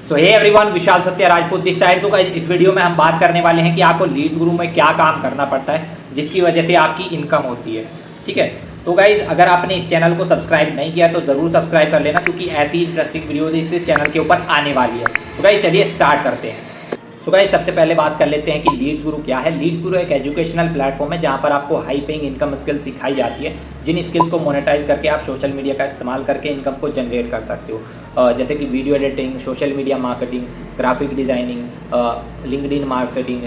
सो hey everyone, विशाल सत्य Rajput this side. सो इस video में हम बात करने वाले हैं कि आपको लीड्स गुरु में क्या काम करना पड़ता है जिसकी वजह से आपकी इनकम होती है। ठीक है, तो गाइज अगर आपने इस चैनल को सब्सक्राइब नहीं किया तो ज़रूर सब्सक्राइब कर लेना, क्योंकि ऐसी इंटरेस्टिंग वीडियोज़ इस चैनल के ऊपर आने वाली है। तो गाइज चलिए स्टार्ट करते हैं। सो गाइज सबसे पहले बात कर लेते हैं कि लीड्स गुरु क्या है। लीड्स गुरु एक एजुकेशनल प्लेटफॉर्म है जहाँ पर आपको हाई पेइंग इनकम स्किल्स सिखाई जाती है, जिन स्किल्स को मोनेटाइज करके आप सोशल मीडिया का इस्तेमाल करके इनकम को जनरेट कर सकते हो। जैसे कि video editing, social media marketing, graphic designing, LinkedIn marketing,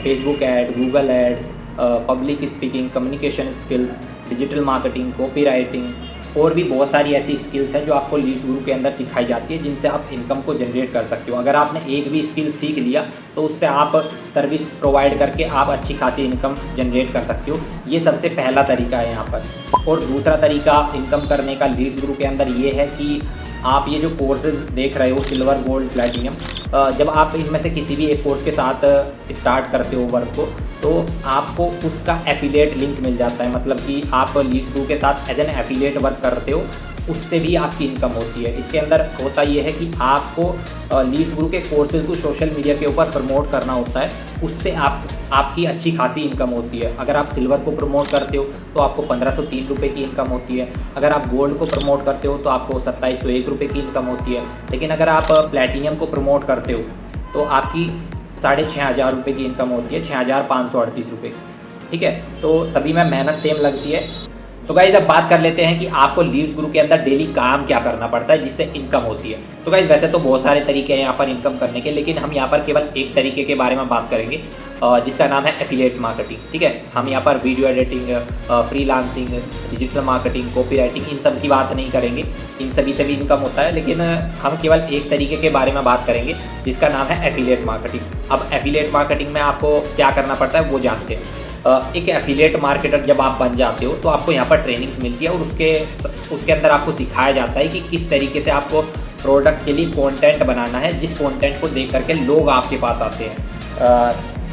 Facebook ad, Google ads, public speaking, communication skills, digital marketing, copy writing और भी बहुत सारी ऐसी स्किल्स हैं जो आपको लीड्स गुरु के अंदर सिखाई जाती है, जिनसे आप इनकम को जनरेट कर सकते हो। अगर आपने एक भी स्किल सीख लिया तो उससे आप सर्विस प्रोवाइड करके आप अच्छी खासी इनकम जनरेट कर सकते हो। ये सबसे पहला तरीका है यहाँ पर। और दूसरा तरीका इनकम करने का लीड्स गुरु के अंदर ये है कि आप ये जो कोर्सेज देख रहे हो, सिल्वर, गोल्ड, प्लैटिनम, जब आप इनमें से किसी भी एक कोर्स के साथ स्टार्ट करते हो वर्क को, तो आपको उसका एफिलिएट लिंक मिल जाता है। मतलब कि आप लीड्स गुरु के साथ एज एन एफिलिएट वर्क करते हो, उससे भी आपकी इनकम होती है। इसके अंदर होता ये है कि आपको लीड्स गुरु के कोर्सेज को सोशल मीडिया के ऊपर प्रमोट करना होता है, उससे आपकी अच्छी खासी इनकम होती है। अगर आप सिल्वर को प्रमोट करते हो तो आपको 1503 रुपये की इनकम होती है। अगर आप गोल्ड को प्रमोट करते हो तो आपको 2701 रुपये की इनकम होती है। लेकिन अगर आप प्लैटिनम को प्रमोट करते हो तो आपकी 6500 रुपये की इनकम होती है, 6538 रुपये। ठीक है, तो सभी में मेहनत सेम लगती है। तो गाइज अब बात कर लेते हैं कि आपको लीड्स गुरु के अंदर डेली काम क्या करना पड़ता है जिससे इनकम होती है। तो गाइज वैसे तो बहुत सारे तरीके हैं यहाँ पर इनकम करने के, लेकिन हम यहाँ पर केवल एक तरीके के बारे में बात करेंगे जिसका नाम है एफिलिएट मार्केटिंग। ठीक है, हम यहाँ पर video editing, freelancing, digital marketing, copy writing, इन सब की बात नहीं करेंगे। इन सभी से भी इनकम होता है, लेकिन हम केवल एक तरीके के बारे में बात करेंगे जिसका नाम है एफिलिएट मार्केटिंग। अब एफिलिएट मार्केटिंग में आपको क्या करना पड़ता है वो जानते हैं। एक एफिलिएट मार्केटर जब आप बन जाते हो तो आपको यहाँ पर ट्रेनिंग मिलती है और उसके अंदर आपको सिखाया जाता है कि किस तरीके से आपको प्रोडक्ट के लिए कंटेंट बनाना है, जिस कंटेंट को देख करके लोग आपके पास आते हैं।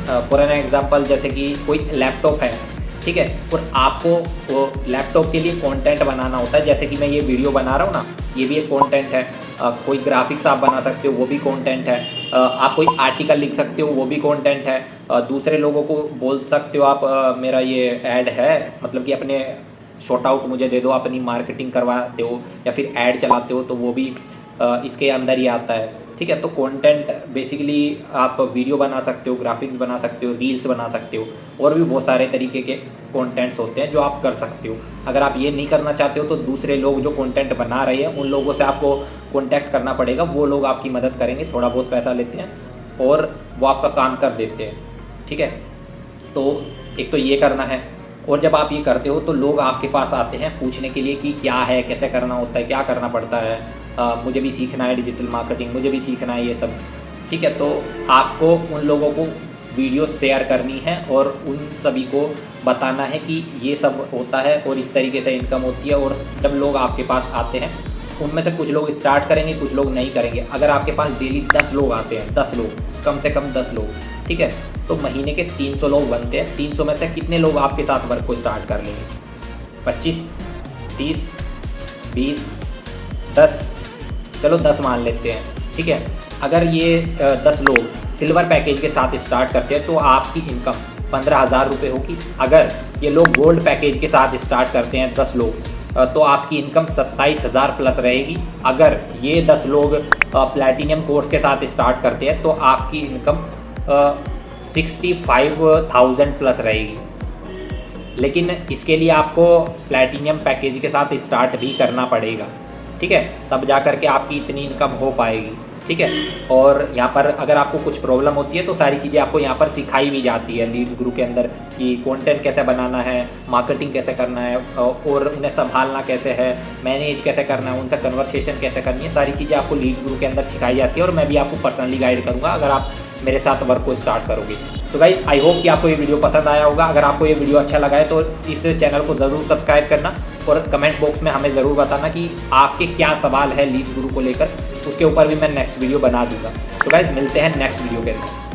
फॉर एन एग्जांपल, जैसे कि कोई लैपटॉप है, ठीक है, और आपको वो लैपटॉप के लिए कंटेंट बनाना होता है। जैसे कि मैं ये वीडियो बना रहा हूँ ना, ये भी एक कंटेंट है। कोई ग्राफिक्स आप बना सकते हो, वो भी कंटेंट है। आप कोई आर्टिकल लिख सकते हो, वो भी कंटेंट है। दूसरे लोगों को बोल सकते हो आप मेरा ये ऐड है, मतलब कि अपने शॉर्ट आउट मुझे दे दो, अपनी मार्केटिंग करवाते हो या फिर ऐड चलाते हो, तो वो भी इसके अंदर ही आता है। ठीक है, तो कंटेंट बेसिकली आप वीडियो बना सकते हो, ग्राफिक्स बना सकते हो, रील्स बना सकते हो, और भी बहुत सारे तरीके के कंटेंट्स होते हैं जो आप कर सकते हो। अगर आप ये नहीं करना चाहते हो तो दूसरे लोग जो कंटेंट बना रहे हैं उन लोगों से आपको कांटेक्ट करना पड़ेगा। वो लोग आपकी मदद करेंगे, थोड़ा बहुत पैसा लेते हैं और वो आपका काम कर देते हैं। ठीक है, तो एक तो ये करना है। और जब आप ये करते हो तो लोग आपके पास आते हैं पूछने के लिए कि क्या है, कैसे करना होता है, क्या करना पड़ता है, मुझे भी सीखना है डिजिटल मार्केटिंग, मुझे भी सीखना है ये सब। ठीक है, तो आपको उन लोगों को वीडियो शेयर करनी है और उन सभी को बताना है कि ये सब होता है और इस तरीके से इनकम होती है। और जब लोग आपके पास आते हैं उनमें से कुछ लोग स्टार्ट करेंगे, कुछ लोग नहीं करेंगे। अगर आपके पास डेली 10 लोग आते हैं, 10 लोग, कम से कम 10 लोग, ठीक है, तो महीने के 300 लोग बनते हैं। 300 में से कितने लोग आपके साथ वर्क को स्टार्ट कर लेंगे? 25, 30, 20, 10, चलो 10 मान लेते हैं। ठीक है, अगर ये 10 लोग सिल्वर पैकेज के साथ स्टार्ट करते हैं तो आपकी इनकम 15,000 रुपये होगी। अगर ये लोग गोल्ड पैकेज के साथ स्टार्ट करते हैं 10 लोग, तो आपकी इनकम 27,000 प्लस रहेगी। अगर ये 10 लोग प्लैटिनम कोर्स के साथ स्टार्ट करते हैं तो आपकी इनकम 65,000 प्लस रहेगी। लेकिन इसके लिए आपको प्लैटिनम पैकेज के साथ स्टार्ट भी करना पड़ेगा। ठीक है, तब जा कर के आपकी इतनी इनकम हो पाएगी। ठीक है, और यहाँ पर अगर आपको कुछ प्रॉब्लम होती है तो सारी चीज़ें आपको यहाँ पर सिखाई भी जाती है लीड्स गुरु के अंदर, कि कंटेंट कैसे बनाना है, मार्केटिंग कैसे करना है, और उन्हें संभालना कैसे है, मैनेज कैसे करना है, उनसे कन्वर्सेशन कैसे करनी है, सारी चीज़ें आपको लीड्स गुरु के अंदर सिखाई जाती है। और मैं भी आपको पर्सनली गाइड करूँगा अगर आप मेरे साथ वर्क को स्टार्ट करोगे। तो गाइस आई होप कि आपको ये वीडियो पसंद आया होगा। अगर आपको ये वीडियो अच्छा लगा है तो इस चैनल को ज़रूर सब्सक्राइब करना और कमेंट बॉक्स में हमें ज़रूर बताना कि आपके क्या सवाल है लीड्स गुरु को लेकर। उसके ऊपर भी मैं नेक्स्ट वीडियो बना दूंगा। तो गाइस मिलते हैं नेक्स्ट वीडियो के अंदर।